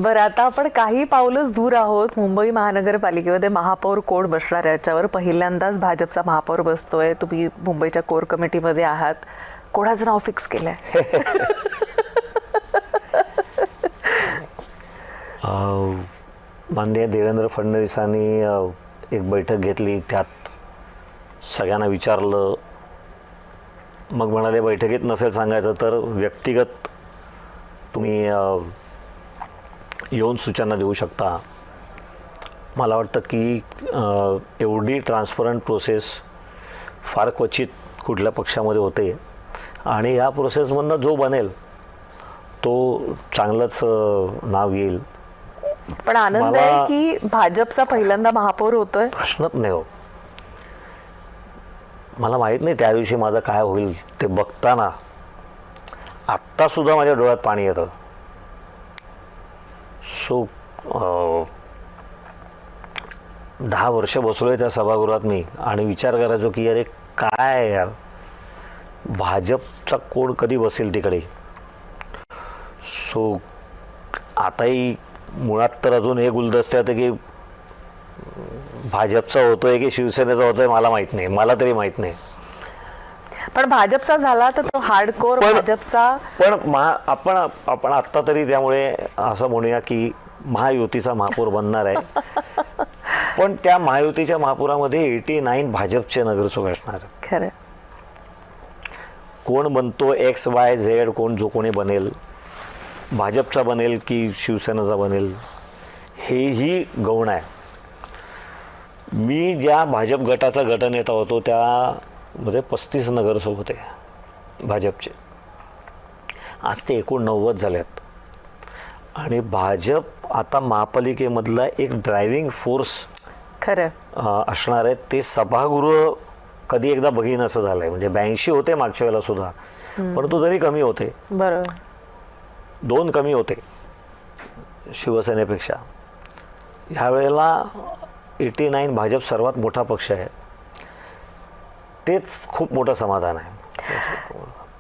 बरं, आता आपण काही पावलंच दूर आहोत. मुंबई महानगरपालिकेमध्ये महापौर कोण बसणार याच्यावर पहिल्यांदाच भाजपचा महापौर बसतोय. तुम्ही मुंबईच्या कोर कमिटीमध्ये आहात. कोणाचं नाव फिक्स केलंय? माननीय देवेंद्र फडणवीसांनी एक बैठक घेतली. त्यात सगळ्यांना विचारलं. मग म्हणाले बैठकीत नसेल सांगायचं तर व्यक्तिगत तुम्ही येऊन सूचना देऊ शकता. मला वाटतं की एवढी ट्रान्सपरंट प्रोसेस फार क्वचित कुठल्या पक्षामध्ये होते आणि या प्रोसेसमधनं जो बनेल तो चांगलंच नाव येईल. पण आनंद आहे की भाजपचा पहिल्यांदा महापौर होतोय. प्रश्नच नाही हो. मला माहीत नाही त्या दिवशी माझं काय होईल ते बघताना आत्ता सुद्धा माझ्या डोळ्यात पाणी येतं. सो 10 वर्ष बसलोय त्या सभागृहात मी आणि विचार करायचो की अरे काय यार, भाजपचा कोण कधी बसेल तिकडे. सो आताही मुळात तर अजून हे गुलदस्त्यात की भाजपचा होतोय की शिवसेनेचा होतोय मला माहित नाही. मला तरी माहित नाही. पण भाजपचा झाला तर तो हार्डकोर भाजपचा. पण आपण आत्ता तरी त्यामुळे असं म्हणूया की महायुतीचा महापौर बनणार आहे. पण त्या महायुतीच्या महापौरामध्ये 89 भाजपचे नगरसेवक असणार. खरं. कोण बनतो XYZ कोण जो कोणी बनेल, भाजपचा बनेल की शिवसेनेचा बनेल हेही गौण आहे. मी ज्या भाजप गटाचा गटनेता होतो त्यामध्ये 35 नगरसेवक होते भाजपचे. आज ते 89 झालेत. आणि भाजप आता महापालिकेमधला एक ड्रायव्हिंग फोर्स खरं असणार आहे. ते सभागृह कधी एकदा बघीन असं झालंय. म्हणजे 82 होते मागच्या वेळेला सुद्धा, पण तो जरी कमी होते. बरोबर. 2 कमी होते शिवसेनेपेक्षा. ह्या वेळेला 89 भाजप सर्वात मोठा पक्ष आहे. तेच खूप मोठं समाधान आहे.